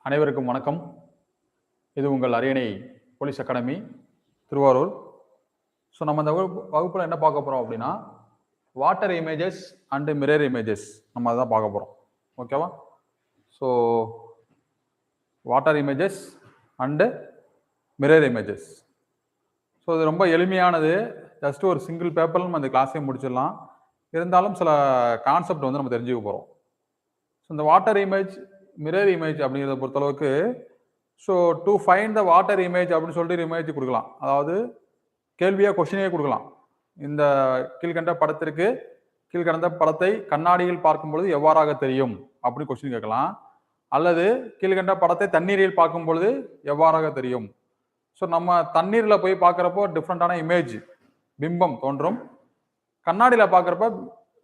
அனைவருக்கும் வணக்கம். இது உங்கள் அரியணை போலீஸ் அகாடமி திருவாரூர். ஸோ நம்ம இந்த வகுப்பில் என்ன பார்க்க போகிறோம் அப்படின்னா, water images and mirror images நம்ம அதான் பார்க்க போகிறோம். ஓகேவா? So water images and mirror images. So இது ரொம்ப எளிமையானது. ஜஸ்ட் ஒரு சிங்கிள் பேப்பரில் நம்ம இந்த கிளாஸையும் முடிச்சிடலாம். இருந்தாலும் சில கான்செப்ட் வந்து நம்ம தெரிஞ்சுக்க போகிறோம். ஸோ இந்த வாட்டர் இமேஜ் மிரர் இமேஜ் அப்படிங்கிறத பொறுத்தளவுக்கு, so to find the water image அப்படின்னு சொல்லிட்டு இமேஜ் கொடுக்கலாம். அதாவது கேள்வியாக கொஸ்டினே கொடுக்கலாம். இந்த கீழ்கண்ட படத்திற்கு கீழ்கண்ட படத்தை கண்ணாடியில் பார்க்கும்பொழுது எவ்வாறாக தெரியும் அப்படின்னு கொஸ்டின் கேட்கலாம். அல்லது கீழ்கண்ட படத்தை தண்ணீரில் பார்க்கும் பொழுது எவ்வாறாக தெரியும். ஸோ நம்ம தண்ணீரில் போய் பார்க்குறப்போ டிஃப்ரெண்டான இமேஜ் பிம்பம் தோன்றும், கண்ணாடியில் பார்க்குறப்ப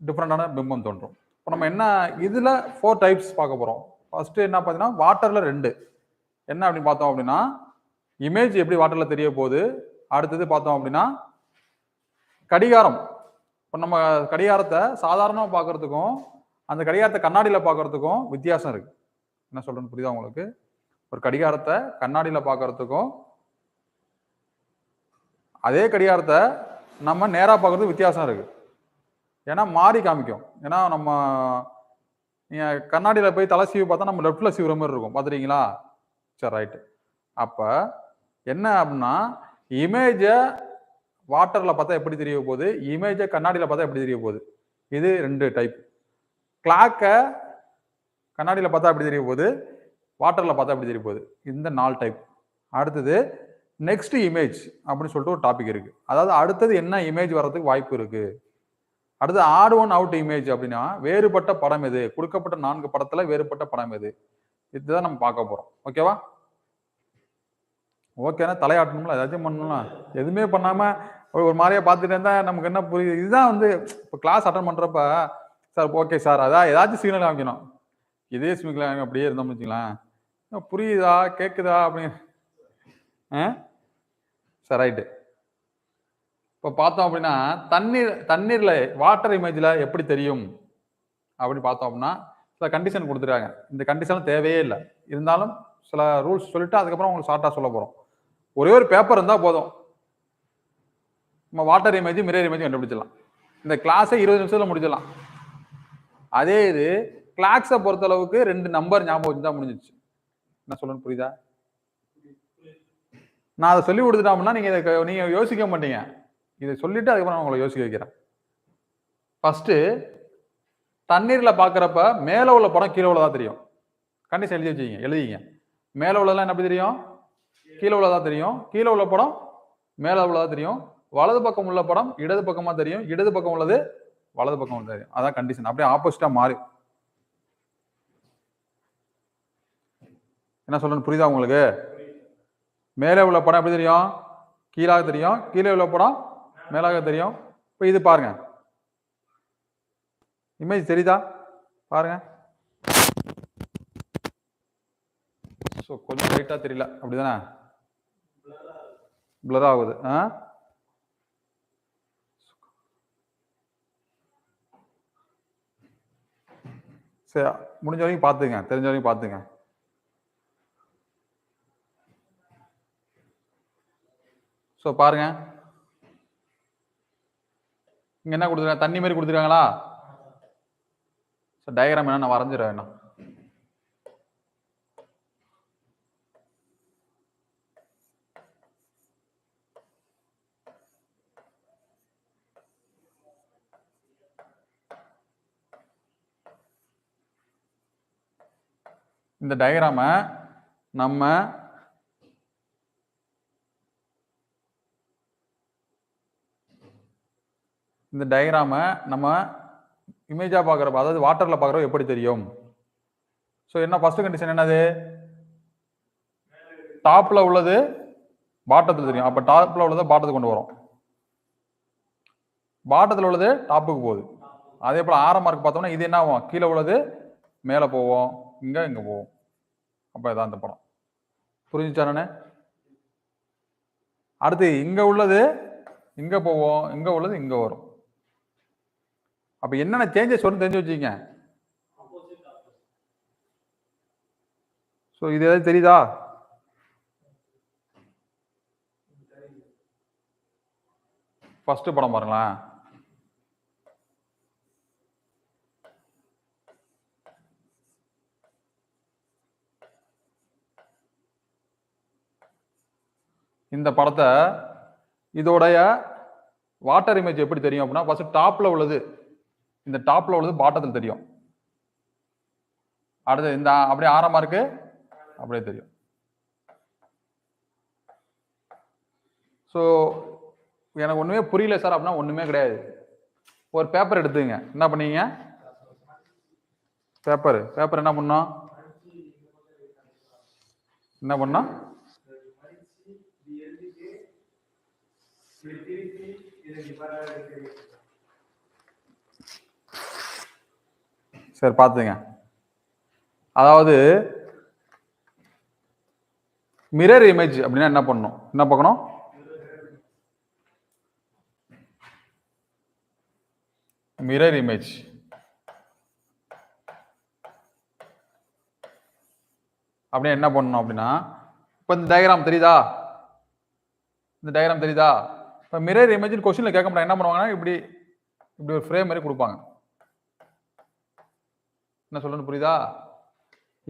டிஃப்ரெண்டான பிம்பம் தோன்றும். இப்போ நம்ம என்ன இதில் 4 டைப்ஸ் பார்க்க போகிறோம். ஃபர்ஸ்ட் என்ன பார்த்தீங்கன்னா, வாட்டரில் 2 என்ன அப்படின்னு பார்த்தோம் அப்படின்னா, இமேஜ் எப்படி வாட்டரில் தெரிய போகுது. அடுத்தது பார்த்தோம் அப்படின்னா கடிகாரம். இப்போ நம்ம கடிகாரத்தை சாதாரணமாக பார்க்கறதுக்கும் அந்த கடிகாரத்தை கண்ணாடியில் பார்க்கறதுக்கும் வித்தியாசம் இருக்கு. என்ன சொல்றேன்னு புரியுதா உங்களுக்கு? ஒரு கடிகாரத்தை கண்ணாடியில் பார்க்கறதுக்கும் அதே கடிகாரத்தை நம்ம நேராக பார்க்கறதுக்கு வித்தியாசம் இருக்கு. ஏன்னா மாறி காமிக்கும். ஏன்னா நம்ம நீங்கள் கண்ணாடியில் போய் தலை சீவி பார்த்தா நம்ம லெஃப்டில் சீவுற மாதிரி இருக்கும். பார்த்துறீங்களா? சரி, ரைட்டு. அப்போ என்ன அப்படின்னா, இமேஜை வாட்டரில் பார்த்தா எப்படி தெரிய போகுது, இமேஜை கண்ணாடியில் பார்த்தா எப்படி தெரிய போகுது. இது 2 டைப். கிளாக்கை கண்ணாடியில் பார்த்தா எப்படி தெரிய போகுது, வாட்டரில் பார்த்தா எப்படி தெரிய போகுது. இந்த 4 டைப். அடுத்தது நெக்ஸ்ட் இமேஜ் அப்படின்னு சொல்லிட்டு ஒரு டாபிக் இருக்கு. அதாவது அடுத்தது என்ன இமேஜ் வர்றதுக்கு வாய்ப்பு இருக்கு. அடுத்து ஆட் ஒன் அவுட் இமேஜ் அப்படின்னா, வேறுபட்ட படம் எது, கொடுக்கப்பட்ட 4 படத்துல வேறுபட்ட படம் எது, இதுதான் நம்ம பார்க்க போறோம். ஓகேவா? ஓகேனா தலையாட்டணும்ல, ஏதாச்சும் பண்ணணும்ல. எதுவுமே பண்ணாம ஒரு மாதிரியா பார்த்துட்டு இருந்தா நமக்கு என்ன புரியுது. இதுதான் வந்து இப்போ கிளாஸ் அட்டன் பண்றப்ப, சார் ஓகே சார், அதான் ஏதாச்சும் சிக்னல் காமிக்கணும். இதே சிக்னல் அப்படியே இருந்தோம்னு வச்சுக்கலாம், புரியுதா கேட்குதா அப்படின்னு. Sir right. இப்போ பார்த்தோம் அப்படின்னா, தண்ணீர்ல வாட்டர் இமேஜ்ல எப்படி தெரியும் அப்படின்னு பார்த்தோம் அப்படின்னா, சில கண்டிஷன் கொடுத்துருக்காங்க. இந்த கண்டிஷன் தேவையே இல்லை. இருந்தாலும் சில ரூல்ஸ் சொல்லிட்டு அதுக்கப்புறம் உங்களுக்கு ஷார்ட்டாக சொல்ல போகிறோம். ஒரே ஒரு பேப்பர் இருந்தால் போதும், நம்ம வாட்டர் இமேஜ் மிரர் இமேஜ் கண்டுபிடிச்சிடலாம். இந்த கிளாஸை 20 நிமிஷத்தில் முடிச்சிடலாம். அதே இது கிளாக்ஸை பொறுத்தளவுக்கு 2 நம்பர் ஞாபகம் வச்சு தான் முடிஞ்சிச்சு. என்ன சொல்லணும்னு புரியுதா? நான் அதை சொல்லி கொடுத்துட்டோம்னா நீங்க யோசிக்க மாட்டீங்க. இதை சொல்லிட்டு அதுக்கப்புறம் நான் உங்களை யோசிக்க வைக்கிறேன். ஃபர்ஸ்ட் தண்ணீர்ல பாக்குறப்ப மேல உள்ள படம் கீழே உள்ளதா தெரியும். கண்டிஷன் எழுதிங்க. மேல உள்ளதெல்லாம் என்ன தெரியும், கீழே உள்ளதா தெரியும். கீழே உள்ள படம் மேல உள்ளதா தெரியும். வலது பக்கம் உள்ள படம் இடது பக்கமா தெரியும். இடது பக்கம் உள்ளது வலது பக்கம் தெரியும். அதான் கண்டிஷன். அப்படியே ஆப்போசிட்டா மாறி. என்ன சொல்லணும் புரியுதா உங்களுக்கு? மேலே உள்ள படம் எப்படி தெரியும், கீழாக தெரியும். கீழே உள்ள படம் மேலாக தெரியும். இப்போ இது பாருங்க, இமேஜ் தெரியுதா பாருங்க. ஸோ கொஞ்சம் லைட்டா தெரியல, அப்படிதானே? பிளர் ஆகுது. சரி, முடிஞ்ச வரைக்கும் பார்த்துங்க, தெரிஞ்ச வரைக்கும் பார்த்துங்க. ஸோ பாருங்க, இங்க என்ன கொடுத்துருக்காங்க, தண்ணி மாதிரி கொடுத்துருக்காங்களா? டயக்ராம் என்ன நான் வரைஞ்சிடறேன். என்ன இந்த டயக்ராம நம்ம இமேஜா பார்க்குறப்ப, அதாவது வாட்டர்ல பார்க்குறப்ப எப்படி தெரியும். ஸோ என்ன ஃபர்ஸ்ட் கண்டிஷன் என்னது, டாப்ல உள்ளது பாட்டத்தில் தெரியும். அப்ப டாப்ல உள்ளதை பாட்டத்துக்கு கொண்டு வரும், பாட்டத்தில் உள்ளது டாப்புக்கு போகுது. அதே போல ஆரம் மார்க் பார்த்தோம்னா இது என்ன ஆகும், கீழே உள்ளது மேலே போவோம், இங்க போவோம். அப்ப இதான் இந்த படம். புரிஞ்சுச்சானே? அடுத்து இங்க உள்ளது இங்க போவோம், இங்க உள்ளது இங்க வரும். அப்ப என்னென்ன சேஞ்சஸ் வரும் தெரிஞ்சு வச்சுக்கீங்க. ஸோ இது எதாவது தெரியுதா? ஃபர்ஸ்ட் படம் பாருங்களேன். இந்த படத்தை இதோடைய வாட்டர் இமேஜ் எப்படி தெரியும் அப்படின்னா, ஃபர்ஸ்ட் டாப்ல உள்ளது, இந்த டாப்ல உள்ளது பாட்டத்தில் தெரியும். அடுத்து இந்த அப்படியே ஆரமா இருக்கு, அப்படியே தெரியும். ஸோ எனக்கு ஒண்ணுமே புரியல சார் அப்படின்னா ஒண்ணுமே கிடையாது. ஒரு பேப்பர் எடுத்துங்க, என்ன பண்ணீங்க? பேப்பர் என்ன பண்ணோம்? என்ன பண்ணோம்? சரி பார்த்துங்க. அதாவது மிரர் இமேஜ் அப்படின்னா என்ன பண்ணணும்? என்ன பார்க்கணும்? மிரர் இமேஜ் அப்படின்னா என்ன பண்ணணும் அப்படின்னா, இப்போ இந்த டயக்ராம் தெரியுதா? இந்த டயக்ராம் தெரியுதா? இப்போ மிரர் இமேஜ் கொஸ்டின்ல கேட்க மாட்டாங்க. என்ன பண்ணுவாங்கன்னா இப்படி இப்படி ஒரு ஃப்ரேம் மாதிரி கொடுப்பாங்க. என்ன சொல்லணும் புரியுதா?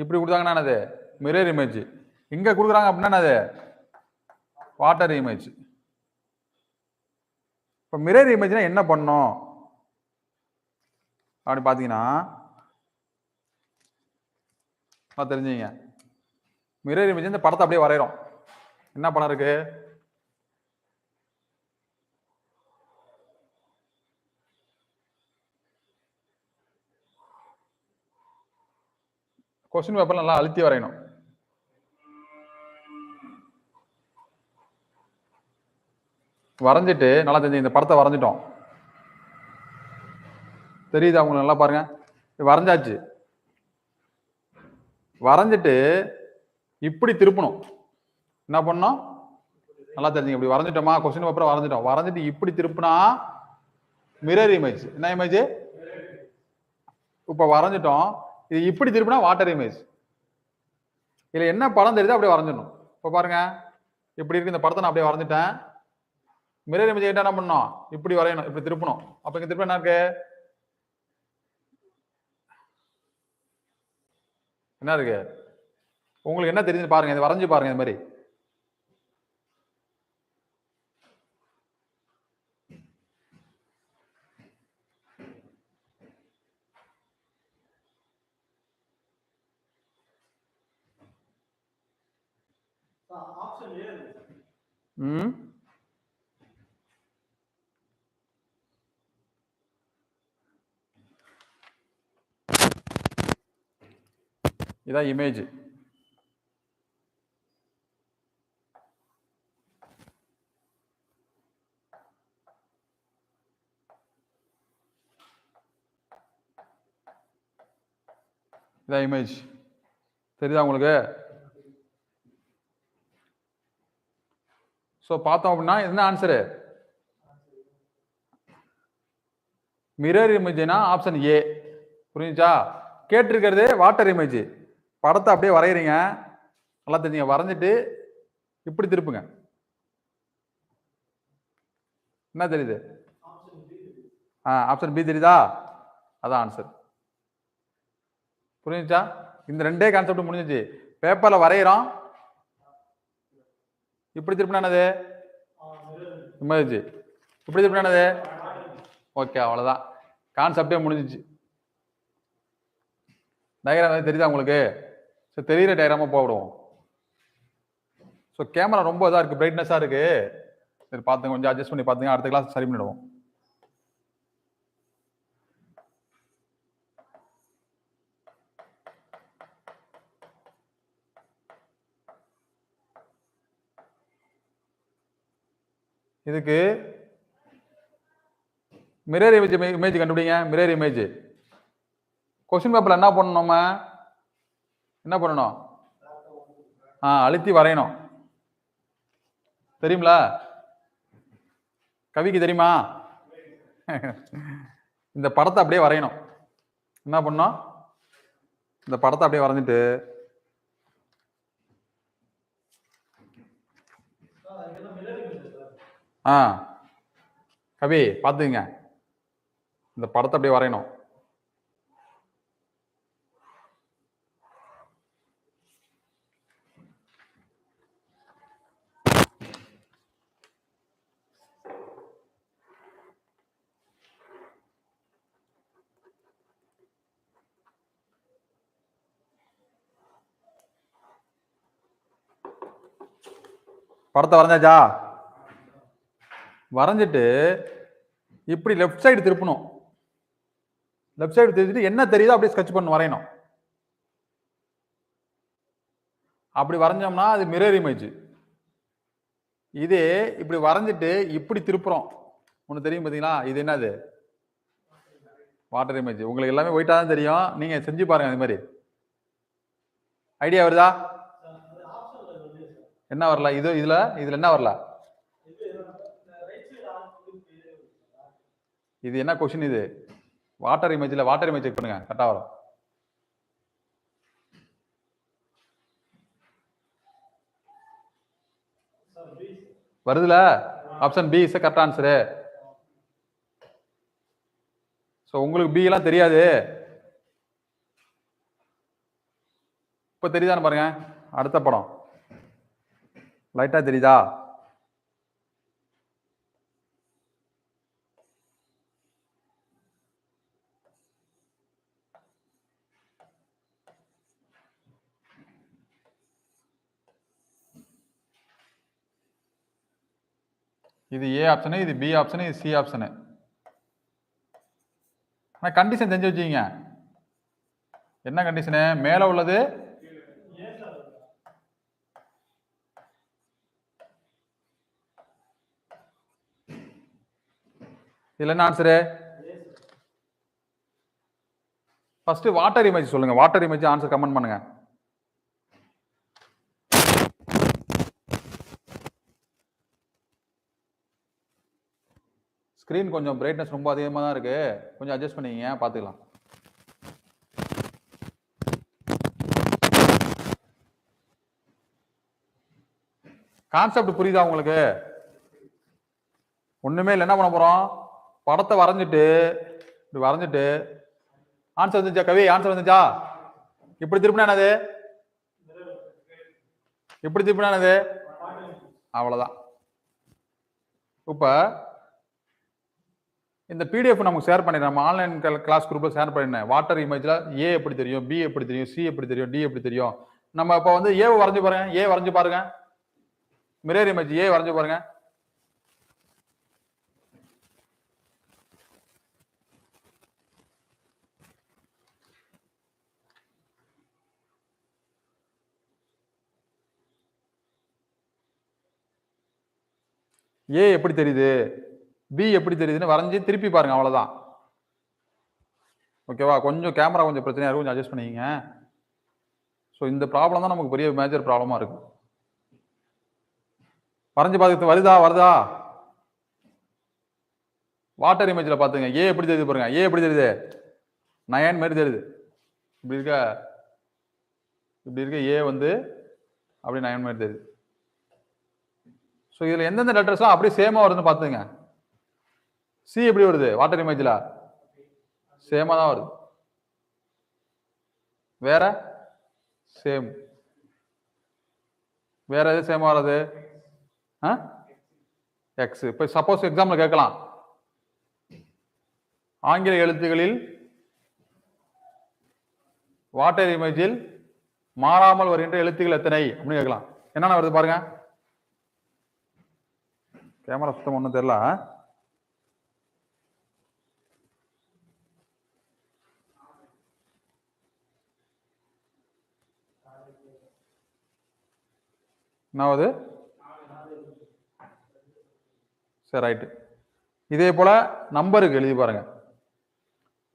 இப்படி கொடுத்தாங்கன்னா என்னது? Mirror image. இங்க கொடுக்குறாங்க அப்படின்னா என்னது? Water image. இப்போ மிரர் இமேஜ்னா என்ன பண்ணணும் அப்படி பார்த்தீங்கன்னா தெரிஞ்சுங்க. மிரர் இமேஜ் இந்த படத்தை அப்படியே வரைகிறோம். என்ன படம் இருக்கு? கொஸ்டின் பேப்பர் நல்லா அழுத்தி வரையணும். வரைஞ்சிட்டு நல்லா தெரிஞ்சு இந்த படத்தை வரைஞ்சிட்டோம். தெரியுதா உங்களுக்கு? நல்லா பாருங்க, வரைஞ்சாச்சு. வரைஞ்சிட்டு இப்படி திருப்பணும். என்ன பண்ணணும்? நல்லா தெரிஞ்சுங்க. இப்படி வரைஞ்சிட்டோமா? Question paper வரைஞ்சிட்டோம். வரைஞ்சிட்டு இப்படி திருப்பினா மிரர் இமேஜ். என்ன இமேஜ்? இப்ப வரைஞ்சிட்டோம். இது இப்படி திருப்பினா வாட்டர் இமேஜ். இதுல என்ன படம் தெரியுதோ அப்படியே வரைஞ்சிடணும். இப்ப பாருங்க, இப்படி இருக்கு இந்த படத்தை நான் அப்படியே வரைஞ்சிட்டேன். மிரர் இமேஜ் என்ன பண்ணணும்? இப்படி வரையணும், இப்படி திருப்பணும். அப்ப இங்க திருப்ப என்ன இருக்கு? என்ன இருக்கு? உங்களுக்கு என்ன தெரியுது பாருங்க, இதை வரைஞ்சு பாருங்க. இந்த மாதிரி இதான் இமேஜ். இதான் இமேஜ். தெரியுதா உங்களுக்கு? ஸோ பார்த்தோம் அப்படின்னா என்ன ஆன்சரு? மிரர் இமேஜ்னா ஆப்ஷன் ஏ. புரிஞ்சுச்சா? கேட்டிருக்கிறது வாட்டர் இமேஜ். படத்தை அப்படியே வரைகிறீங்க, நல்லா தெரிஞ்சுங்க. வரைஞ்சிட்டு இப்படி திருப்புங்க. என்ன தெரியுது? ஆப்ஷன் பி தெரியுதா? அதான் ஆன்சர். புரிஞ்சுச்சா? இந்த ரெண்டே கான்செப்ட் முடிஞ்சிச்சு. பேப்பர்ல வரைகிறோம், இப்படி திருப்பினா என்னது? இமேஜ். இப்படி திருப்பினா என்னது? ஓகே, அவ்வளவுதான். கான்செப்டே முடிஞ்சிச்சு. டயக்ராம் தெரியுதா உங்களுக்கு? ஸோ தெரியுற டயக்ராமா போடுவோம். ஸோ கேமரா ரொம்ப இதாக இருக்கு, பிரைட்னஸாக இருக்கு. சரி பார்த்துங்க, கொஞ்சம் அட்ஜஸ்ட் பண்ணி பார்த்துங்க. அடுத்த கிளாஸ் சரி பண்ணிடுவோம். இதுக்கு மிரர் இமேஜ் கண்டுபிடிங்க. மிரர் இமேஜ் கொஸ்டின் பேப்பர்ல என்ன பண்ணணும்? நம்ம என்ன பண்ணணும்? அழுத்தி வரையணும். தெரியுங்களா? கவிக்கு தெரியுமா? இந்த படத்தை அப்படியே வரையணும். என்ன பண்ணணும்? இந்த படத்தை அப்படியே வரைஞ்சிட்டு கவி பார்த்துங்க, இந்த படத்தை அப்படியே வரையணும். படத்தை வரைஞ்சாச்சா? வரைஞ்சிட்டு இப்படி லெஃப்ட் சைடு திருப்பணும். லெஃப்ட் சைடு திருப்பிட்டு என்ன தெரியுதோ அப்படியே ஸ்கெட்ச் பண்ணி வரையணும். அப்படி வரைஞ்சோம்னா அது மிரர் இமேஜ். இதே இப்படி வரைஞ்சிட்டு இப்படி திருப்புறோம், ஒன்று தெரியும் பார்த்தீங்களா? இது என்னது? Water image. உங்களுக்கு எல்லாமே ஒயிட்டா தான் தெரியும், நீங்க செஞ்சு பாருங்க. அது மாதிரி ஐடியா வருதா? என்ன வரல? இதுல என்ன வரல? இது என்ன கொஸ்டின்? இது வாட்டர் இமேஜ்ல வாட்டர் இமேஜ் செக் பண்ணுங்க, கரெக்டா வரும். வருதுல? Option B is correct answer. So உங்களுக்கு பி எல்லாம் தெரியாது, இப்போ தெரியுதான்னு பாருங்க. அடுத்த படம் லைட்டா தெரியுதா? இது ஏ ஆப்ஷனு, இது பி ஆப்ஷனு, இது சி ஆப்ஷனு. ஆனால் கண்டிஷன் தெரிஞ்சு வச்சுக்கிங்க. என்ன கண்டிஷனு? மேலே உள்ளது இதுல என்ன ஆன்சரு? ஃபர்ஸ்ட் வாட்டர் இமேஜ் சொல்லுங்க. வாட்டர் இமேஜ் ஆன்சர் கமெண்ட் பண்ணுங்க. ஸ்க்ரீன் கொஞ்சம் பிரைட்னஸ் ரொம்ப அதிகமாக தான் இருக்கு, கொஞ்சம் அட்ஜஸ்ட் பண்ணிக்கங்க, பார்த்துக்கலாம். கான்செப்ட் புரியுதா உங்களுக்கு? ஒண்ணுமே இல்லை. என்ன பண்ண போறோம்? படத்தை வரைஞ்சிட்டு இப்படி வரைஞ்சிட்டு ஆன்சர் வந்துச்சா கவி? ஆன்சர் வந்துச்சா? இப்படி திருப்பினா என்னது? இப்படி திருப்பினா என்னது? அவ்வளவுதான். இப்ப இந்த பிடிஎஃப் நமக்கு ஷேர் பண்ணிடுறேன், நம்ம ஆன்லைன் கிளாஸ் குரூப்ல ஷேர் பண்ணிடுறேன். வாட்டர் இமேஜ்ல ஏ எப்படி தெரியும், பி எப்படி தெரியும், சி எப்படி தெரியும், டி எப்படி தெரியும். நம்ம இப்ப வந்து ஏ வரைஞ்சு பாருங்க. ஏ வரைஞ்சு பாருங்க, மிரர் இமேஜ் ஏ வரைஞ்சு பாருங்க. ஏ எப்படி தெரியுது, பி எப்படி தெரியுதுன்னு வரைஞ்சி திருப்பி பாருங்க, அவ்வளவுதான். ஓகேவா? கொஞ்சம் கேமரா கொஞ்சம் பிரச்சனையா இருக்கும், கொஞ்சம் அட்ஜஸ்ட் பண்ணிக்கங்க. ஸோ இந்த ப்ராப்ளம் தான் நமக்கு பெரிய மேஜர் ப்ராப்ளமா இருக்கு. வரைஞ்சு பார்த்து வருதா? வாட்டர் இமேஜ்ல பாத்துங்க, ஏ எப்படி தெரியுது பாருங்க. ஏ எப்படி தெரியுது? நயன் மாதிரி தெரியுது. இப்படி இருக்க ஏ வந்து அப்படி நயன் மாதிரி தெரியுது. ஸோ இதுல எந்தெந்த லெட்டர்ஸ்லாம் அப்படியே சேமா வருதுன்னு பாத்துங்க. சி எப்படி வருது? வாட்டர் இமேஜ்ல சேமா தான் வருது. வேற சேம். வேற எது சேமா வராது? எக்ஸ். இப்ப சப்போஸ் எக்ஸாம்பிள் கேட்கலாம், ஆங்கில எழுத்துக்களில் வாட்டர் இமேஜில் மாறாமல் வருகின்ற எழுத்துக்கள் எத்தனை அப்படின்னு கேட்கலாம். என்னென்ன வருது பாருங்க. கேமரா சுத்தம் ஒன்றும் தெரியல. என்னாவது? சரி, ரைட்டு. இதே போல நம்பருக்கு எழுதி பாருங்க.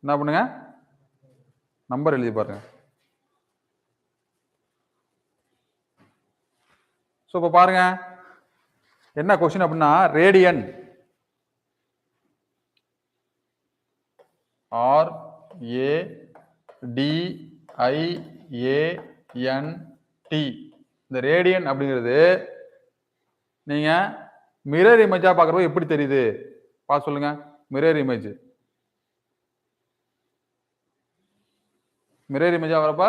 என்ன பண்ணுங்க? நம்பர் எழுதி பாருங்க. ஸோ இப்போ பாருங்க என்ன கொஸ்டின் அப்படின்னா, ரேடியன் RADIANT. இந்த ரேடியன் அப்படிங்கிறது நீங்க மிரர் இமேஜா பார்க்குறப்ப எப்படி தெரியுது பார்த்து சொல்லுங்க. மிரர் இமேஜ் மிரர் இமேஜா வரப்ப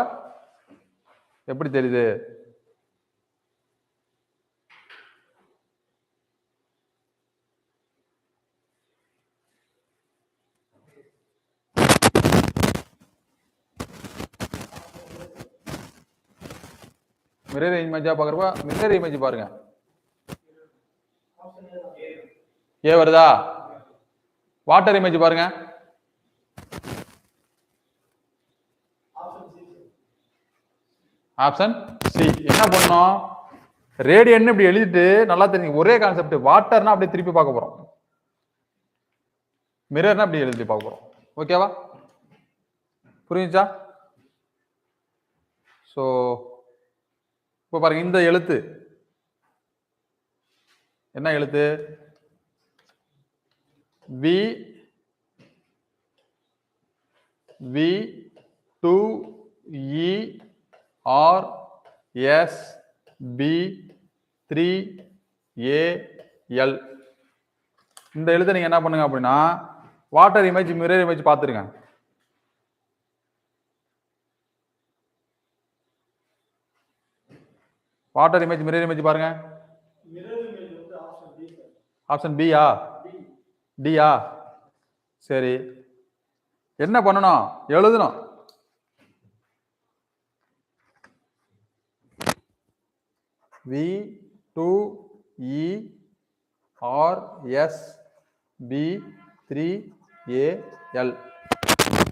எப்படி தெரியுது? மிரர் இமேஜா பார்க்குறப்ப மிரர் இமேஜ் பாருங்க. ஏ வருதா? வாட்டர் இமேஜ் பாருங்க. Option C. என்ன பண்ணோம்? ரேடியன் இப்படி எழுதிட்டு நல்லா தெரியும். ஒரே கான்செப்ட். வாட்டர்னா அப்படியே திருப்பி பார்க்க போறோம். மிரர்னா அப்படி எழுதி பார்க்க போறோம். ஓகேவா? புரியுச்சா? ஸோ இப்போ பாருங்க, இந்த எழுத்து என்ன எழுத்து? V V 2 E R S P 3 A L. இந்த எழுத்தை நீங்க என்ன பண்ணுங்க அப்படின்னா வாட்டர் இமேஜ் மிரர் இமேஜ் பார்த்துருங்க. வாட்டர் இமேஜ் மிரர் இமேஜ் பாருங்க. ஆப்ஷன் பியா? டியா? சரி, என்ன பண்ணணும்? எழுதணும். V 2 E R S P 3 A L.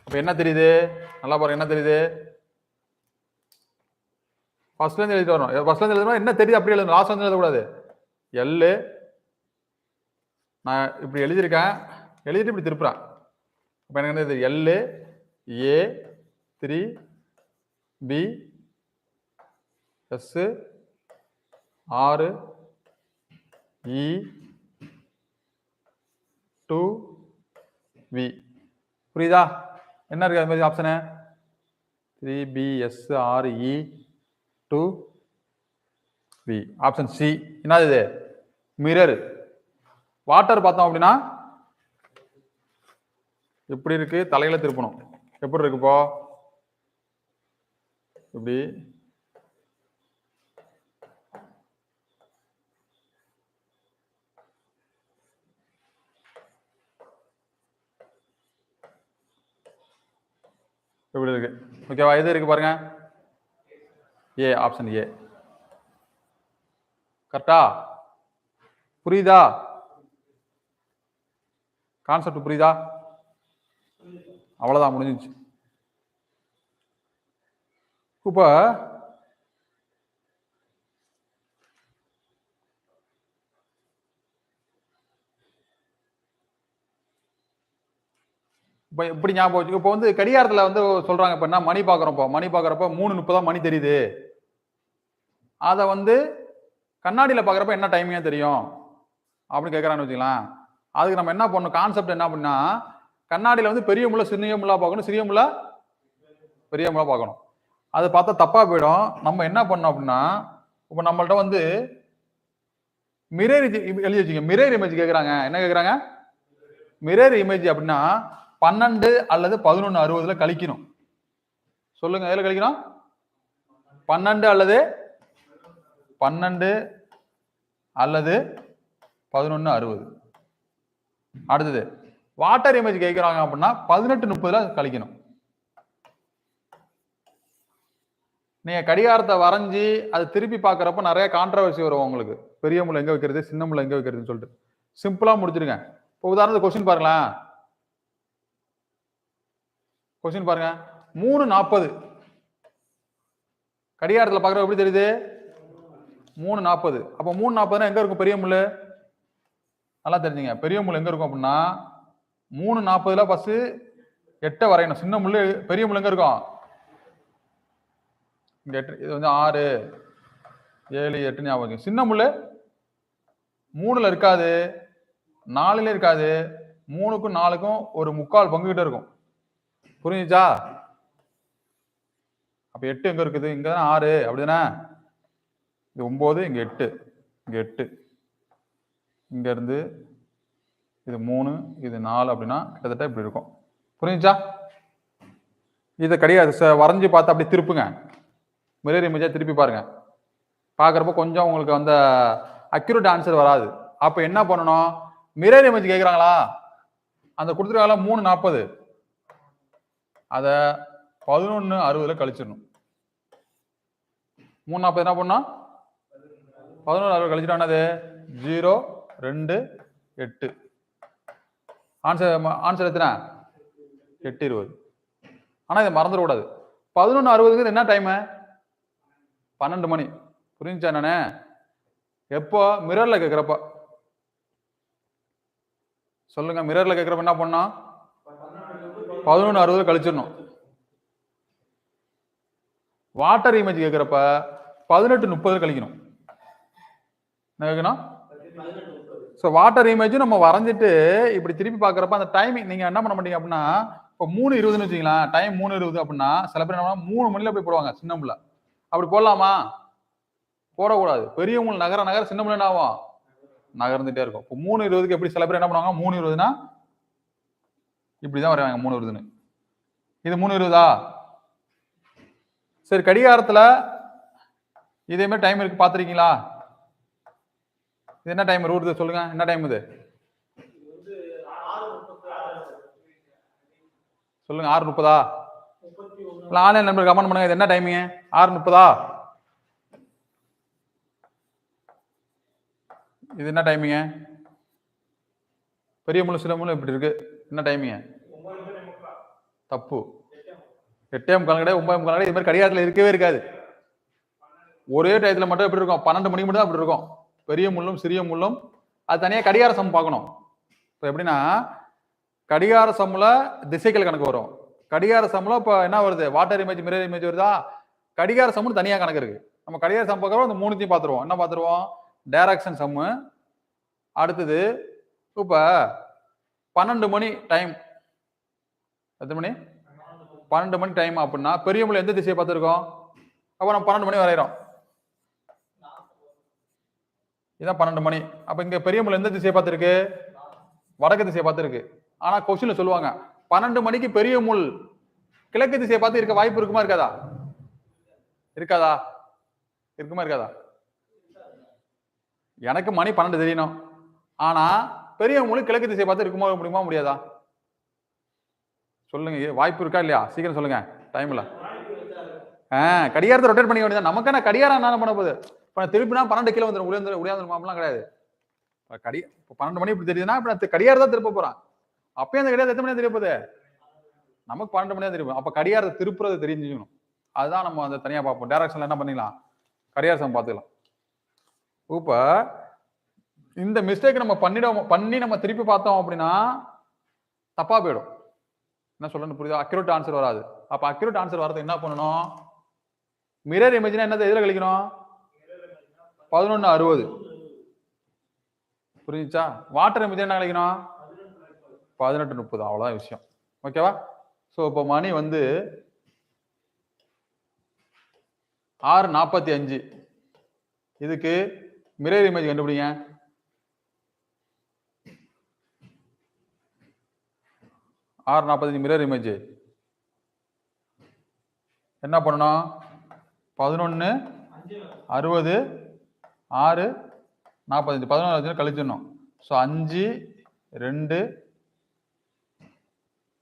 அப்ப என்ன தெரியுது? நல்லா பாருங்க, என்ன தெரியுது? ஃபர்ஸ்ட்ல இருந்து எழுதிட்டு வரணும். ஃபர்ஸ்ட்ல இருந்து எழுதணும். என்ன தெரியுது அப்படி எழுதணும். லாஸ்ட்ல இருந்து எழுதக்கூடாது. எல் நான் இப்படி எழுதியிருக்கேன், எழுதிட்டு இப்படி திருப்புறேன். அப்ப எனக்கு என்ன தெரியுது? L A 3 P S 6 E 2 V. புரியுதா? என்ன இருக்கு அது மாதிரி option? 3BS 6E 2V. Option C. என்னது இது? மிரர். வாட்டர் பார்த்தோம் அப்படின்னா எப்படி இருக்கு? தலையில திருப்பணும். எப்படி இருக்கு இப்போ? இப்படி எப்படி இருக்கு? ஓகேவா? எது இருக்கு பாருங்க. ஏ. Option A. கரெக்டா? புரியுதா? கான்செப்ட் புரியுதா? அவ்வளவுதான், முடிஞ்சிச்சு. இப்ப இப்படி ஞாபகம் வச்சுக்கோ. இப்போ வந்து கடிகாரத்துல வந்து சொல்றாங்க, இப்ப என்ன மணி பாக்குறோம். மணி பாக்குறப்ப 3:30 மணி தெரியுது. அத வந்து கண்ணாடியில பாக்குறப்ப என்ன டைமிங்கா தெரியும் அப்படின்னு கேட்கறான்னு வச்சுக்கலாம். அதுக்கு நம்ம என்ன பண்ணணும்? கான்செப்ட் என்ன அப்படின்னா, கண்ணாடியில வந்து பெரிய முள்ள சிறிய முள்ளா பார்க்கணும், சிறிய முள்ள பெரிய முள்ளா பார்க்கணும். அது பார்த்தா தப்பா போயிடும். நம்ம என்ன பண்ணணும் அப்படின்னா, இப்ப நம்மள்ட்ட வந்து மிரர் எழுதி வச்சுக்க. மிரர் இமேஜ் கேட்கறாங்க. என்ன கேட்கறாங்க? மிரர் இமேஜ் அப்படின்னா 12 அல்லது 11:60 கழிக்கணும். சொல்லுங்க, எதுல கழிக்கணும்? 12 அல்லது 11:60. அடுத்தது வாட்டர் இமேஜ் கேட்கிறாங்க அப்படின்னா 18:30 கழிக்கணும். நீங்க கடிகாரத்தை வரைஞ்சி அது திருப்பி பார்க்கறப்ப நிறைய கான்ட்ரவர்சி வரும் உங்களுக்கு. பெரிய முள்ள எங்க வைக்கிறது, சின்ன முள்ள எங்க வைக்கிறதுன்னு சொல்லிட்டு சிம்பிளா முடிச்சிருங்க. இப்போ உதாரணத்துக்கு கொஸ்டின் பாருங்களேன். கொஸ்டின் பாருங்க. 3:40 கடிகாரத்துல பாக்குற எப்படி தெரியுது? 3:40. அப்ப 3:40 எங்க இருக்கும் பெரிய முள்ளு? நல்லா தெரிஞ்சுங்க. பெரிய முள்ளு எங்க இருக்கும் அப்படின்னா 3:40 ஃபர்ஸ்ட் 8 வரையணும். சின்ன முள்ளு பெரிய முள்ளு எங்க இருக்கும்? இங்க 8. இது வந்து 6 7 8 ஞாபகம். சின்ன முள்ளு 3ல இருக்காது, 4ல இருக்காது. 3க்கும் 4க்கும் ஒரு 3/4 பங்கு கிட்ட இருக்கும். புரிஞ்சுச்சா? அப்ப 8 எங்க இருக்குது? இங்க 6 அப்படிதானே? இது 9, இங்க 8, இங்க 8, இங்கேருந்து இது 3 இது 4 அப்படின்னா கிட்டத்தட்ட இப்படி இருக்கும். புரிஞ்சுச்சா? இதை கிடையாது வரைஞ்சி பார்த்து அப்படி திருப்புங்க. மிரர் இமேஜாக திருப்பி பாருங்க. பார்க்குறப்ப கொஞ்சம் உங்களுக்கு அந்த அக்யூரேட் ஆன்சர் வராது. அப்போ என்ன பண்ணணும்? மிரர் இமேஜ் கேட்குறாங்களா? அந்த கொடுத்துருக்காங்களா 3:40 அதை 11:60 கழிச்சிடணும். 3:40 என்ன பண்ணா 11:60 கழிச்சிட்டானது 0, 2, 8. ஆன்சர் எத்தனை? 8:20. ஆனா இதை மறந்துடக்கூடாது. 11:60 என்ன டைமு? 12 மணி. புரிஞ்சுச்சா? நானே எப்போ மிரர்ல கேட்குறப்ப சொல்லுங்க. மிரர்ல கேட்குறப்ப என்ன பண்ணா 11:60 கழிச்சிடணும். வாட்டர் இமேஜ் கேட்குறப்ப 18:30 கழிக்கணும். என்ன கேட்கணும்? ஸோ வாட்டர் இமேஜ் நம்ம வரைஞ்சிட்டு இப்படி திருப்பி பார்க்குறப்ப அந்த டைமிங் நீங்கள் என்ன பண்ண மாட்டீங்க அப்படின்னா, இப்போ 3:20ன்னு வச்சுக்கலாம். டைம் 3:20 அப்படின்னா சில பேர் என்ன 3 மணில போய் போடுவாங்க சின்ன முள்ள. அப்படி போடலாமா? போடக்கூடாது. பெரிய முள் நகர நகர சின்ன முள்ள என்ன ஆகும்? நகர்ந்துட்டே இருக்கும். இப்போ 3:20க்கு எப்படி சில பேர் என்ன பண்ணுவாங்க? 3:20னா இப்படிதான் வரைவாங்க 3:20ன்னு. இது 3:20 சரி. கடிகாரத்துல இதே மாதிரி டைம் இருக்கு பார்த்துருக்கீங்களா? இது என்ன டைம் ரூட் சொல்லுங்க. என்ன டைம் இது? சொல்லுங்க. 6:30 ஆன்லைன் நம்பர் கமெண்ட் பண்ணுங்க. இது என்ன டைமிங்? 6:30 இது என்ன டைமிங்? பெரிய முழு சில முழு இப்படி இருக்கு. என்ன டைமிங்? தப்பு. 8:45 கிடையாது, 9:45 கிடையாது. இது மாதிரி கடிகாரத்தில் இருக்கவே இருக்காது. ஒரே டயத்துல மட்டும் எப்படி இருக்கும்? 12 மணிக்கு மட்டும் தான் அப்படி இருக்கும். பெரிய முள்ளும் சிறிய முள்ளும் அது தனியாக கடிகார சம் பார்க்கணும். இப்போ எப்படின்னா கடிகார சம்முல திசைகள் கணக்கு வரும். கடிகார சம்முல இப்போ என்ன வருது? வாட்டர் இமேஜ் மிரர் இமேஜ் வருதா? கடிகார சம்முன்னு தனியாக கணக்கு இருக்கு. நம்ம கடிகார சம் பார்க்குறோம். அந்த 3த்தையும் பார்த்துருவோம். என்ன பார்த்துருவோம்? டைரக்ஷன் சம்மு. அடுத்தது இப்போ 12 மணி டைம். எத்தனை மணி? 12 மணி டைம் அப்படின்னா பெரிய முள்ள எந்த திசையை பார்த்துருக்கோம்? அப்போ நம்ம 12 மணி வரைகிறோம். இதான் 12 மணி. அப்ப இங்க பெரிய முள் எந்த திசையை பார்த்துருக்கு? வடக்கு திசையை பார்த்துருக்கு. ஆனா கொஸ்டின்ல சொல்லுவாங்க 12 மணிக்கு பெரிய முள் கிழக்கு திசையை பார்த்து இருக்க வாய்ப்பு இருக்குமா இருக்காதா? இருக்காதா? இருக்குமா இருக்காதா? எனக்கு மணி 12 தெரியணும். ஆனா பெரிய முள் கிழக்கு திசையை பார்த்து இருக்குமா முடியுமா முடியாதா? சொல்லுங்க. வாய்ப்பு இருக்கா இல்லையா? சீக்கிரம் சொல்லுங்க. டைம்ல கடிகாரத்தை ரொட்டேட் பண்ணிக்க வேண்டியதான். நமக்கான கடிகாரம் என்ன பண்ண போகுது? திருப்பினா 12 கிலோ வந்துடும். உடையாந்துருமாம்லாம் கிடையாது. இப்போ 12 மணி இப்படி தெரியுதுன்னா இப்ப கடிகாரம் தான் திருப்ப போறான். அப்பயும் அந்த கடிகாரம் எத்தனை மணி தெரிய போகுது? நமக்கு 12 மணியா தெரியும். அப்ப கடிகாரத்தை திருப்புறது தெரிஞ்சுக்கணும். அதுதான் நம்ம அந்த தனியா பார்ப்போம். டைரக்ஷன்ல என்ன பண்ணிக்கலாம்? கடிகார சம் பார்த்துக்கலாம். இப்ப இந்த மிஸ்டேக் நம்ம பண்ணி நம்ம திருப்பி பார்த்தோம் அப்படின்னா தப்பா போயிடும். என்ன சொல்லணும் புரியுதா? அக்யூரேட் ஆன்சர் வராது. அப்ப அக்யூரேட் ஆன்சர் வரது என்ன பண்ணணும்? மிரர் இமேஜ்னா என்னது? எதுல கழிக்கணும்? 11:60. புரிஞ்சுச்சா? வாட்டர் இமேஜ் என்ன கழிக்கணும்? 18:30. அவ்வளவுதான் விஷயம். ஓகேவா? சோ இப்போ மணி வந்து 6:45. இதுக்கு மிரர் இமேஜ் கண்டுபிடிங்க. 6:45 மிரர் இமேஜ் என்ன பண்ணணும்? 11:60 6:45 11 கழிச்சிடணும். ஸோ 5 2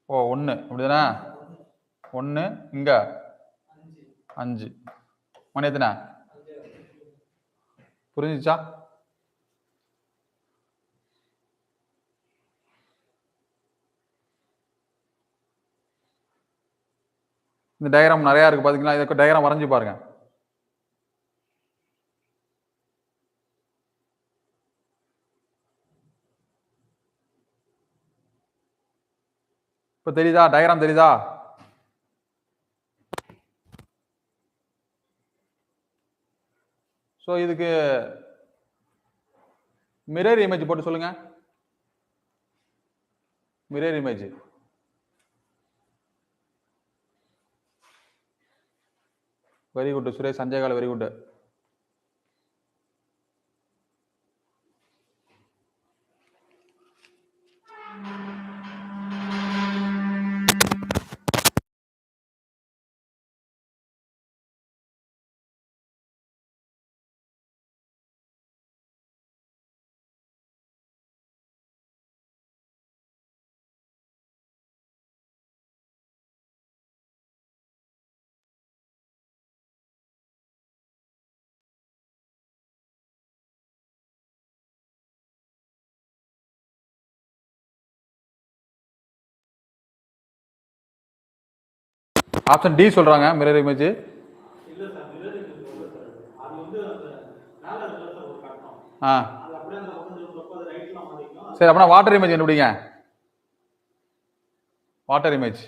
1 அப்படிதானே? 1 இங்க 5 மணி எத்தனை? புரிஞ்சுச்சா? இந்த டயக்ராம் நிறைய இருக்கு பாத்தீங்களா? இதுக்கு டயக்ராம் வரைஞ்சு பாருங்க. இப்ப தெரியுதா? டயக்ராம் தெரியுதா? சோ இதுக்கு மிரர் இமேஜ் போட்டு சொல்லுங்க. Mirror image very good Suresh. சஞ்சய்கால வெரி குட். ஆப்ஷன் டி சொல்றாங்க மிரர் இமேஜ். சரி, அப்படின்னா வாட்டர் இமேஜ் கண்டுபிடிங்க. வாட்டர் இமேஜ்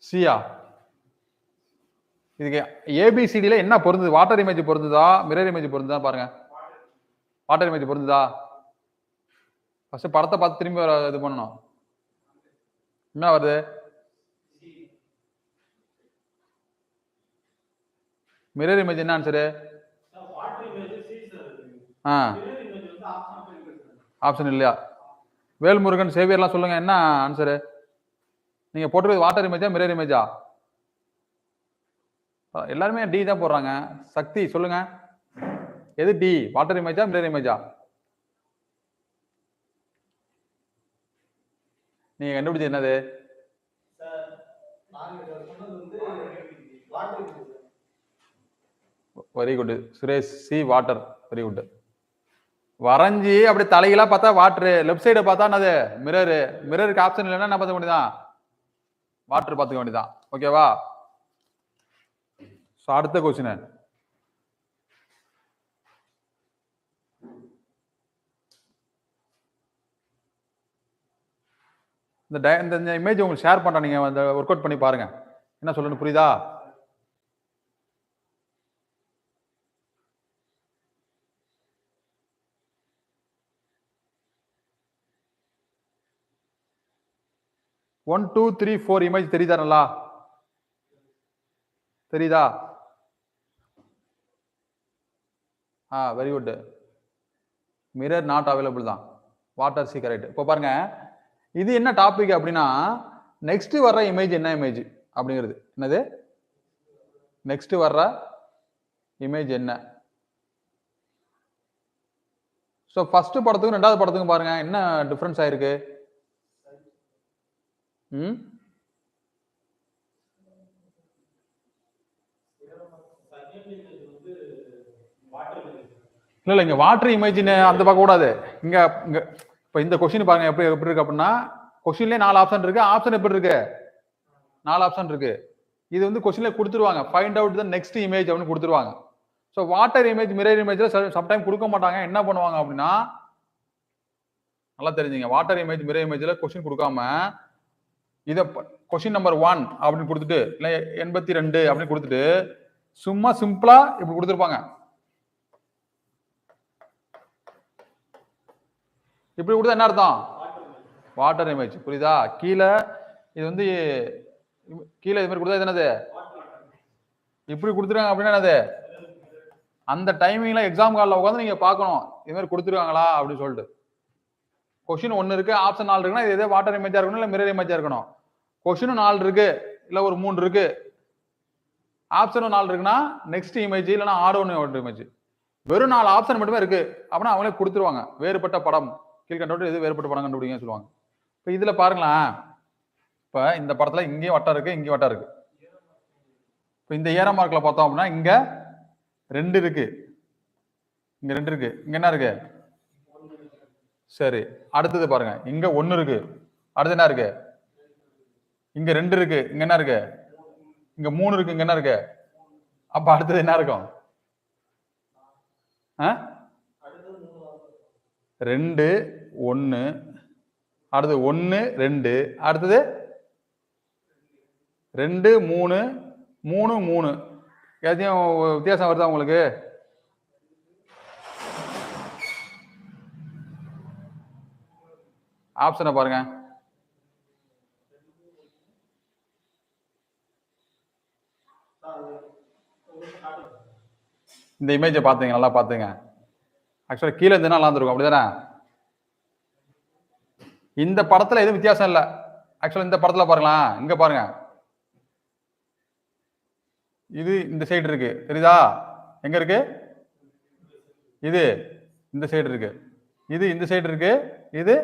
சியா? இதுக்கு ஏபிசிடியில என்ன பொருந்தது? வாட்டர் இமேஜ் பொருந்ததா மிரர் இமேஜ் பொருந்ததா பாருங்க. Water image பொருந்ததா? ஃபர்ஸ்ட் படத்தை பார்த்து திரும்பி இது பண்ணணும். என்ன வருது? மிரர் இமேஜ் என்ன ஆன்சரு? ஆப்ஷன் இல்லையா? வேல்முருகன், சேவியர்லாம் சொல்லுங்க, என்ன ஆன்சரு? நீங்க போட்டுருது வாட்டர் இமேஜா மிரர் இமேஜா? எல்லாருமே டி தான் போடுறாங்க. சக்தி சொல்லுங்க, எது டி? வாட்டர் இமேஜா மிரர் இமேஜா? நீங்க கண்டுபிடிச்சது என்னது? Very good Suresh, C water. Very good. வரைஞ்சி அப்படி தலைகளா பார்த்தா வாட்டரு, லெஃப்ட் சைடு பார்த்தா என்னது? மிரரு. மிரருக்கு ஆப்ஷன் இல்லைன்னா என்ன பார்த்துக்க வேண்டியதான்? வாட்டர் பார்த்துக்க வேண்டியதான். ஓகேவா? அடுத்த கொஸ்டின், இந்த இமேஜ் உங்களுக்கு ஷேர் பண்றேன், நீங்க அந்த ஒர்க் அவுட் பண்ணி பாருங்க. என்ன சொல்லணும் புரியுதா? One two three four image தெரியுதா? நல்லா தெரியுதா? Very good. Mirror not available தான். Water C correct. இப்போ பாருங்க, இது என்ன டாபிக் அப்படின்னா, நெக்ஸ்ட் வர்ற இமேஜ் என்ன இமேஜ் அப்படிங்கிறது. என்னது நெக்ஸ்ட் வர்ற இமேஜ் என்ன? ஸோ ஃபர்ஸ்ட் படத்துக்கும் ரெண்டாவது படத்துக்கும் பாருங்க என்ன டிஃபரன்ஸ் ஆயிருக்கு. இல்ல இங்க வாட்டர் இமேஜ்னு அந்த பார்க்க கூடாது. இங்க இங்க இப்ப இந்த கொஸ்டின் பாருங்க எப்படி இருக்கு அப்படின்னா, கொஸ்டின்லயே 4 ஆப்ஷன் இருக்கு. ஆப்ஷன் எப்படி இருக்கு? 4 ஆப்ஷன் இருக்கு. இது வந்து கொஸ்டின்ல கொடுத்துருவாங்க, find out the next image அப்படின்னு கொடுத்துருவாங்க. ஸோ வாட்டர் இமேஜ் மிரர் இமேஜ்ல சம்டைம் கொடுக்க மாட்டாங்க. என்ன பண்ணுவாங்க அப்படின்னா, நல்லா தெரிஞ்சுங்க, வாட்டர் இமேஜ் மிரர் இமேஜ்ல கொஸ்டின் கொடுக்காம இத கொஸ்டின் நம்பர் 1 அப்படின்னு கொடுத்துட்டு, இல்ல 82 அப்படின்னு கொடுத்துட்டு சும்மா சிம்பிளா இப்படி கொடுத்துருப்பாங்க. இப்படி கொடுத்தா என்ன அர்த்தம்? Water image. புரியுதா? கீழே இது வந்து கீழே இது மாதிரி கொடுத்தா என்னது? இப்படி கொடுத்துருக்காங்க அப்படின்னா என்னது? அந்த டைமிங்ல எக்ஸாம் காலில் உட்காந்து நீங்க பார்க்கணும், இது மாதிரி கொடுத்துருக்காங்களா அப்படின்னு சொல்லிட்டு. கொஸ்டின் 1 இருக்கு, ஆப்ஷன் 4 இருக்குன்னா இது எதே வாட்டர் இமேஜா இருக்கணும் இல்ல மிரர் இமேஜா இருக்கணும். கொஸ்டினும் 4 இருக்கு, இல்ல ஒரு 3 இருக்கு, ஆப்ஷனும் 4 இருக்குன்னா நெக்ஸ்ட் இமேஜ் இல்லைன்னா ஆட் இமேஜ். வெறும் 4 ஆப்ஷன் மட்டுமே இருக்கு அப்படின்னா அவங்களே கொடுத்துருவாங்க. வேறுபட்ட படம் கீழ்கண்டோடு எது வேறுபட்ட படம் கண்டுபிடிங்க சொல்லுவாங்க. இப்போ இதுல பாருங்களேன், இப்ப இந்த படத்துல இங்கேயும் வட்டம் இருக்கு, இங்கேயும் வட்டம் இருக்கு. இப்போ இந்த ஏரோ மார்க்ல பார்த்தோம் அப்படின்னா இங்க 2 இருக்கு, இங்க 2 இருக்கு, இங்க என்ன இருக்கு? சரி, அடுத்தது பாருங்க, இங்க 1 இருக்கு, அடுத்து என்ன இருக்கு? இங்க 2 இருக்கு, இங்க என்ன இருக்கு? இங்க 3 இருக்கு, இங்க என்ன இருக்கு? அப்ப அடுத்தது என்ன இருக்கும்? 2 1, அடுத்து 1 2, அடுத்தது 2 3 3 3. எதையும் வித்தியாசம் வருதா உங்களுக்கு? ஆப்ஷனை பாருங்க. இந்த இமேஜை பார்த்துங்க, நல்லா பார்த்துங்க. ஆக்சுவலா கீழே இருந்தா நல்லா இருந்திருக்கும், அப்படிதானே? இந்த படத்துல எதுவும் வித்தியாசம் இல்லை. ஆக்சுவலா இந்த படத்துல பாருங்களேன், இங்க பாருங்க, இது இந்த சைடு இருக்கு, தெரியுதா? எங்க இருக்கு? இது இந்த சைடு இருக்கு, இது இந்த சைடு இருக்கு, இது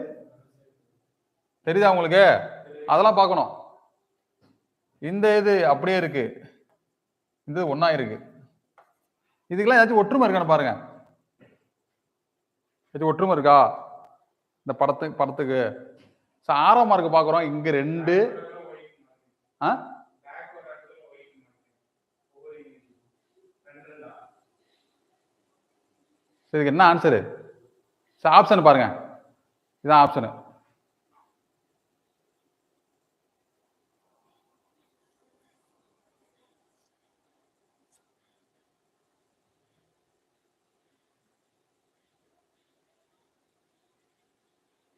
தெரியுதா உங்களுக்கு? அதெல்லாம் பார்க்கணும். இந்த இது அப்படியே இருக்கு, இந்த ஒன்னா இருக்கு. இதுக்கெல்லாம் ஏதாச்சும் ஒற்றுமை இருக்கான்னு பாருங்க. ஏதாச்சும் ஒற்றுமை இருக்கா இந்த படத்துக்கு? 6ஆம் மார்க் பாக்குறோம். இங்க 2, இதுக்கு என்ன ஆன்சரு? ஆப்ஷன் பாருங்க, இதான் ஆப்ஷனு.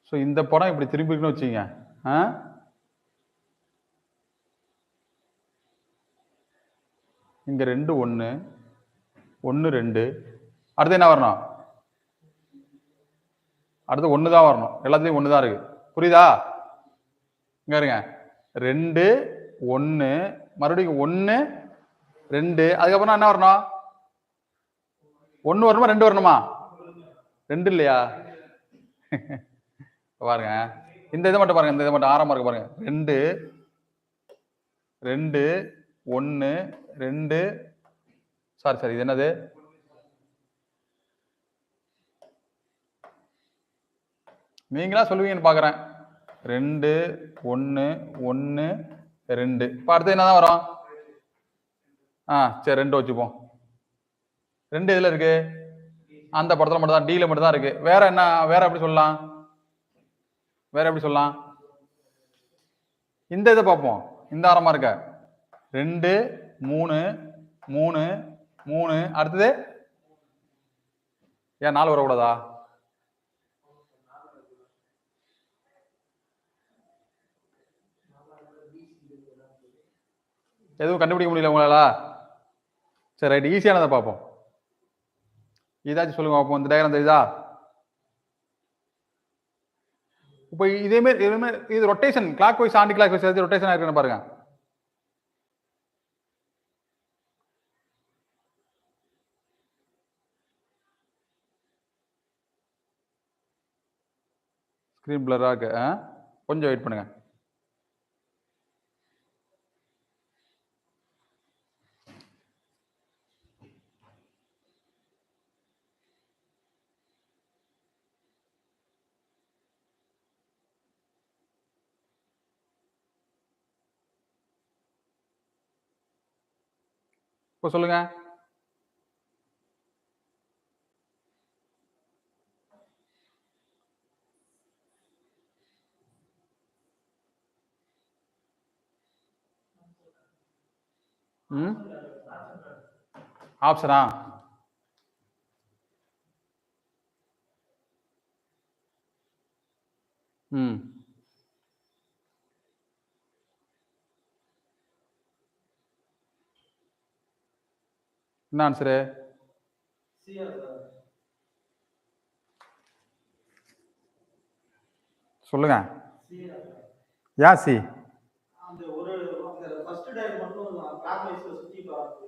ஸோ இந்த படம் இப்படி திரும்பிக்குன்னு வச்சுங்க. இங்க 2 1 1 2 அடுத்து என்ன வரணும்? அடுத்து 1 தான் வரணும். எல்லாத்துலயும் 1 தான் இருக்கு. புரியுதா? இங்க இருங்க, 2 1 மறுபடியும் 1 2 அதுக்கப்புறம் என்ன வரணும்? 1 வரணுமா 2 வரணுமா? 2 இல்லையா? பாருங்க, இந்த இதை மட்டும் பாருங்க, இந்த இதை மட்டும் ஆறாம இருக்கு பாருங்க. 2 2 1 2 சாரி இது என்னது? நீங்களா சொல்லுவீங்கன்னு பாக்குறேன். 2 1 1 2 இப்ப அடுத்து என்னதான் வரும்? சரி 2 வச்சுப்போம். 2 எதுல இருக்கு? அந்த படத்துல மட்டும் தான், டீல மட்டும் தான் இருக்கு. வேற என்ன? வேற எப்படி சொல்லலாம்? வேற எப்படி சொல்லலாம்? இந்த இதை பார்ப்போம். இந்த ஆரமா இருக்க 2 3 3 3 அடுத்தது ஏன் 4 வரக்கூடாதா? எதுவும் கண்டுபிடிக்க முடியல உங்களால? சரி ரைட், ஈஸியானதை பார்ப்போம். இதாச்சும் சொல்லுங்க பார்ப்போம். இந்த டயக்ராம் தெரியுதா? இப்போ இதே மாதிரி இது rotation, clockwise anticlockwise rotation ஆயிருக்குன்னு பாருங்க. ஸ்க்ரீன் பிளரா இருக்கு, கொஞ்சம் வெயிட் பண்ணுங்க. இப்போ சொல்லுங்க. ஆப்ஷனா? என்ன ஆன்சரு? சொல்லுங்க. யா சி. அந்த ஒரு அந்த ஃபர்ஸ்ட் டயர் மட்டும் கிளாக் வைஸ்ல சுத்தி பாருங்க.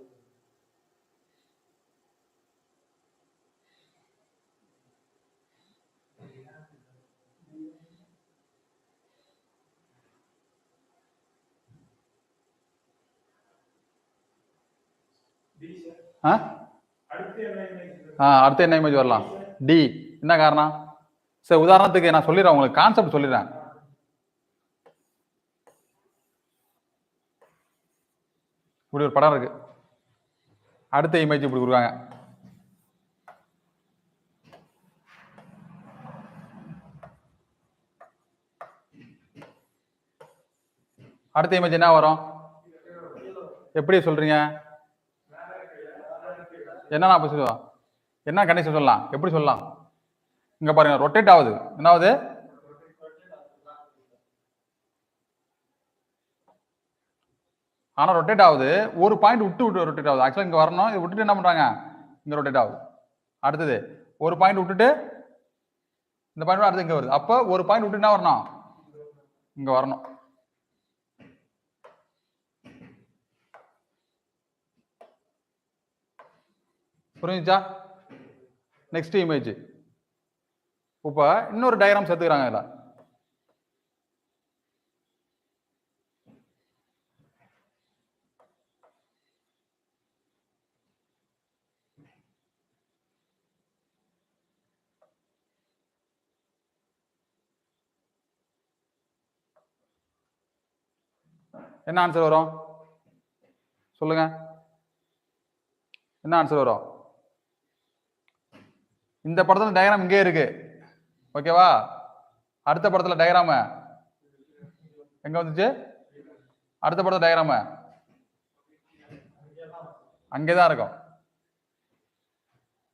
அடுத்து என்ன இமேஜ் வரலாம்? டி. என்ன காரணம்? சரி உதாரணத்துக்கு நான் சொல்லிடுறேன், உங்களுக்கு கான்செப்ட் சொல்லிடுறேன். இப்படி ஒரு படம் இருக்கு, அடுத்த இமேஜ் இப்படி கொடுக்காங்க. அடுத்த இமேஜ் என்ன வரும்? எப்படி சொல்றீங்க? என்ன அப்ப சொல்லுவா? என்ன கண்டிஷன் சொல்லலாம்? எப்படி சொல்லலாம்? இங்க பாருங்க, ரொட்டேட் ஆகுது. என்ன ஆகுது? ஆனா ரொட்டேட் ஆகுது, ஒரு பாயிண்ட் விட்டு ரொட்டேட் ஆகுது. ஆக்சுவலா இங்க வரணும், இதை விட்டுட்டு என்ன பண்றாங்க? இங்க ரொட்டேட் ஆகுது. அடுத்தது ஒரு பாயிண்ட் விட்டுட்டு இந்த பாயிண்ட் அடுத்து இங்க வருது. அப்ப ஒரு பாயிண்ட் விட்டு என்ன வரணும்? இங்க வரணும். புரிஞ்சுச்சா? Next image. இப்ப இன்னொரு டயக்ராம் சேர்த்துக்கிறாங்க இதுல. என்ன ஆன்சர் வரும்? சொல்லுங்க, என்ன ஆன்சர் வரும்? இந்த படத்துல டயக்ராம் இங்கே இருக்கு, ஓகேவா? அடுத்த படத்துல டயக்ராம எங்க வந்துச்சு? அடுத்த படத்துல டயக்ராம அங்கேதான் இருக்கும்.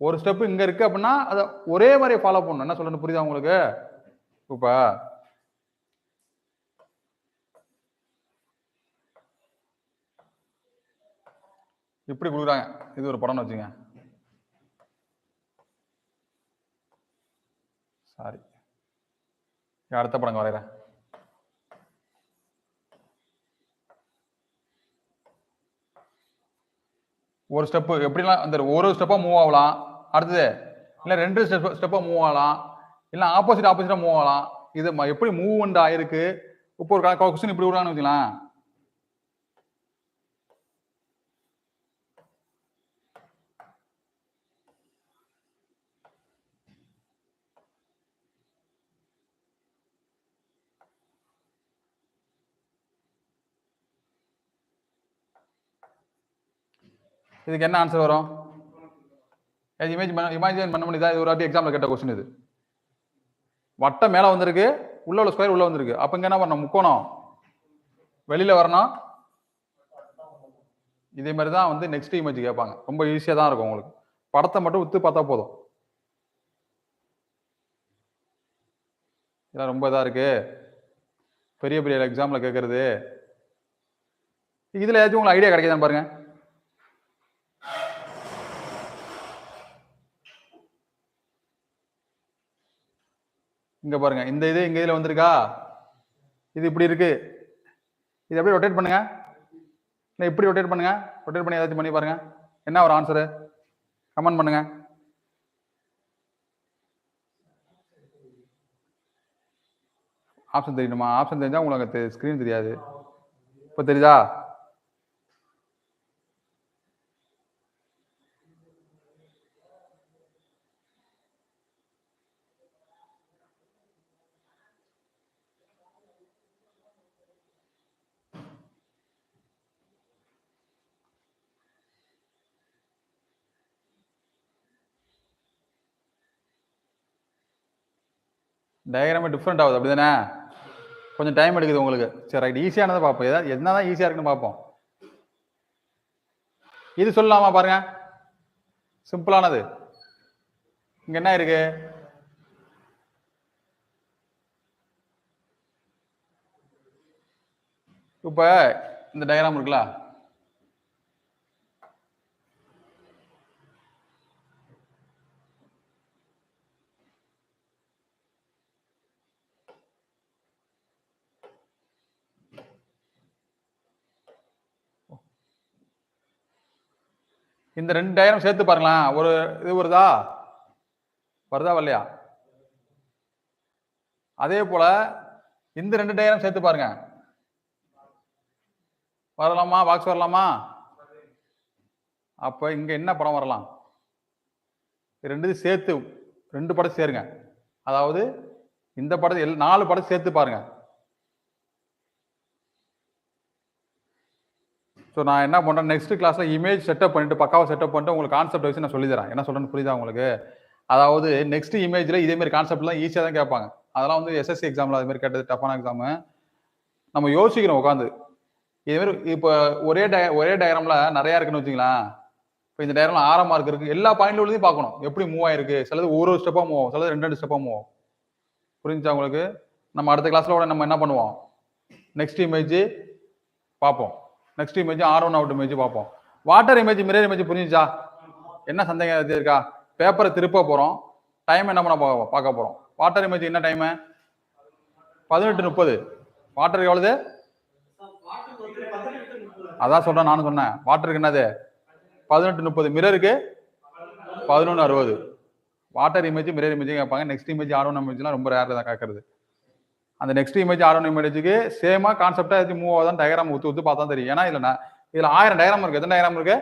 ஒரு ஸ்டெப் இங்க இருக்கு அப்படின்னா அதை ஒரே மாதிரி ஃபாலோ பண்ணணும். என்ன சொல்லணும் புரியுதா உங்களுக்கு? இப்ப இப்படி கொடுக்குறாங்க, இது ஒரு படம்னு வச்சுங்க. சாரி, அடுத்த படம் வரைகிறேன். ஒரு ஸ்டெப் எப்படிலாம் அந்த ஒரு ஸ்டெப்பா மூவ் ஆகலாம், அடுத்தது இல்லை 2 ஸ்டெப்பா மூவ் ஆகலாம், இல்லை ஆப்போசிட்டா மூவ் ஆகலாம். இது எப்படி மூவ்மெண்ட் ஆயிருக்கு? இப்போ ஒரு கொஸ்டின் இப்படி விடுறான்னு வச்சுக்கலாம். இதுக்கு என்ன ஆன்சர் வரும்? இமேஜின் பண்ண முடியுதா? இது ஒரு வாட்டி எக்ஸாம்ல கேட்ட கொஸ்டின். இது வட்டம் மேல வந்திருக்கு, உள்ள ஸ்கொயர் உள்ள வந்திருக்கு. அப்ப இங்க என்ன பண்ணணும்? முக்கோணம் வெளியில வரணும். இதே மாதிரி தான் வந்து நெக்ஸ்ட் இமேஜ் கேட்பாங்க. ரொம்ப ஈஸியா தான் இருக்கும் உங்களுக்கு. படத்தை மட்டும் உத்து பார்த்தா போதும். இதெல்லாம் ரொம்ப இதா இருக்கு, பெரிய பெரிய எக்ஸாம்ல கேட்கறது. இதுல ஏதாச்சும் உங்களுக்கு ஐடியா கிடைக்குதான்னு பாருங்க. இங்க பாருங்க, இந்த இது இங்க இதுல வந்திருக்கா, இது இப்படி இருக்கு. இது அப்படியே ரொட்டேட் பண்ணுங்க, இல்லை இப்படி ரொட்டேட் பண்ணுங்க. ரொட்டேட் பண்ணி ஏதாச்சும் பண்ணி பாருங்க, என்ன ஒரு ஆன்சரு கமெண்ட் பண்ணுங்க. ஆப்ஷன் தெரியணுமா? ஆப்ஷன் தெரிஞ்சா உங்களுக்கு ஸ்கிரீன் தெரியாது. இப்போ தெரியுதா? டயக்ராமே டிஃப்ரெண்ட் ஆகுது, அப்படிதானே? கொஞ்சம் டைம் எடுக்குது உங்களுக்கு. சரி, ரைட், ஈஸியானதை பார்ப்போம். ஏதாவது என்னதான் ஈஸியா இருக்குன்னு பார்ப்போம். இது சொல்லலாமா பாருங்க, சிம்பிளானது. இங்க என்ன இருக்கு? இப்ப இந்த டயக்ராம் இருக்குல்ல, இந்த 2 டயக்ராம் சேர்த்து பாருங்களேன். ஒரு இது வருதா வரலையா? அதே போல இந்த 2 டயக்ராம் சேர்த்து பாருங்க, வரலாமா? பாக்ஸ் வரலாமா? அப்ப இங்க என்ன படம் வரலாம்? ரெண்டு சேர்த்து 2 படம் சேருங்க. அதாவது இந்த படத்தை 4 படம் சேர்த்து பாருங்க. ஸோ நான் என்ன பண்றேன், நெக்ஸ்ட் கிளாஸ்ல இமேஜ் செட்டப் பண்ணிட்டு பக்காவா செட்டப் பண்ணிட்டு உங்களுக்கு கான்செப்ட் வச்சு நான் சொல்லி தரேன். என்ன சொல்றேன்னு புரியுதா உங்களுக்கு? அதாவது நெக்ஸ்ட் இமேஜ்ல இதே மாதிரி கான்செப்ட்லாம் ஈஸியா தான் கேட்பாங்க. அதெல்லாம் வந்து எஸ்எஸ்சி எக்ஸாம்ல அது மாதிரி கேட்டது டஃப்பான எக்ஸாம். நம்ம யோசிக்கணும் உட்காந்து. இதே மாதிரி இப்போ ஒரே டயக்ராம்ல நிறைய இருக்குன்னு வச்சுங்களேன். இப்போ இந்த டயக்ராம்ல 6 மார்க் இருக்கு, எல்லா பாயிண்ட்ல உள்ளதையும் பார்க்கணும். எப்படி மூவ் ஆயிருக்கு, சிலது ஒரு ஸ்டெப்பா மூவ் ஆகும், சிலது 2 ஸ்டெப்பா மூவ் ஆகும். புரிஞ்சா உங்களுக்கு? நம்ம அடுத்த கிளாஸ்ல கூட நம்ம என்ன பண்ணுவோம், நெக்ஸ்ட் இமேஜ் பார்ப்போம். Next image R1 out image பார்ப்போம். வாட்டர் இமேஜ் மிரர் இமேஜ் புரிஞ்சுச்சா? என்ன சந்தேகம் இருக்கா? பேப்பரை திருப்ப போறோம், டைம் என்ன பண்ண பார்க்க போறோம். வாட்டர் இமேஜ் என்ன டைம்? 18:30. வாட்டருக்கு எவ்வளவு? அதான் சொல்றேன், நானும் சொன்னேன். வாட்டருக்கு என்னது 18:30, மிரருக்கு 11:60. வாட்டர் இமேஜ் மிரர் இமேஜ் கேட்பாங்க. நெக்ஸ்ட் இமேஜ் R1 இமேஜ்லாம் ரொம்ப ரேர் தான் கேட்கறது. அந்த நெக்ஸ்ட் இமேஜ் R1 இமேஜுக்கு சேமா கான்செப்டா ஏதாச்சும் மூவ் ஆகுதான் டயக்ராம் ஊத்து பார்த்தா தெரியும். ஏன்னா இதுல 1000 டயக்ராம் இருக்கு. எத்தனை டயக்ராம் இருக்கு?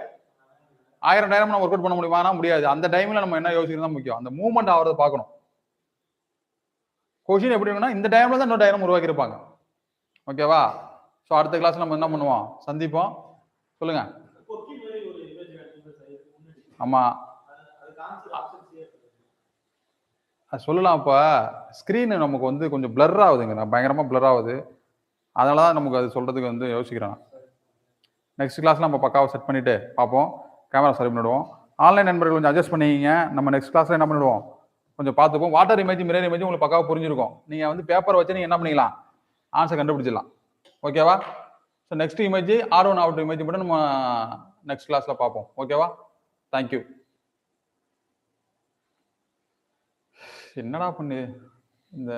1000 டயக்ராம் நம்ம ஒர்க் அவுட் பண்ண முடியுமா? முடியாது. அந்த டைம்ல நம்ம என்ன யோசிக்கிறது தான் முக்கியம். அந்த மூவ்மெண்ட் ஆகிறத பார்க்கணும். கொஸ்டின் எப்படி இருக்குன்னா, இந்த டைம்ல தான் இன்னொரு டயக்ராம் உருவாக்கி இருப்பாங்க. ஓகேவா? ஸோ அடுத்த கிளாஸ் நம்ம என்ன பண்ணுவோம், சந்திப்போம். சொல்லுங்க. ஆமா, அது சொல்லலாம். இப்போ ஸ்க்ரீனு நமக்கு வந்து கொஞ்சம் பிளர் ஆகுதுங்க. நான் பயங்கரமா பிளர் ஆகுது. அதனால தான் நமக்கு அது சொல்றதுக்கு வந்து யோசிக்கிறேன். நெக்ஸ்ட் கிளாஸ்ல நம்ம பக்காவா செட் பண்ணிட்டு பார்ப்போம். கேமரா சரி பண்ணிடுவோம். ஆன்லைன் நண்பர்கள் கொஞ்சம் அட்ஜஸ்ட் பண்ணிக்கிங்க. நம்ம நெக்ஸ்ட் கிளாஸ்ல என்ன பண்ணிடுவோம், கொஞ்சம் பார்த்துப்போம். வாட்டர் இமேஜ், மிரர் இமேஜ் உங்களுக்கு பக்காவா புரிஞ்சிருக்கும். நீங்க வந்து பேப்பர் வச்சு நீங்க என்ன பண்ணிக்கலாம், ஆன்சர் கண்டுபிடிச்சிடலாம். ஓகேவா? So next image R1 R2 image மட்டும் நம்ம நெக்ஸ்ட் கிளாஸ்ல பார்ப்போம். ஓகேவா? தேங்க்யூ. என்னடா பண்ணு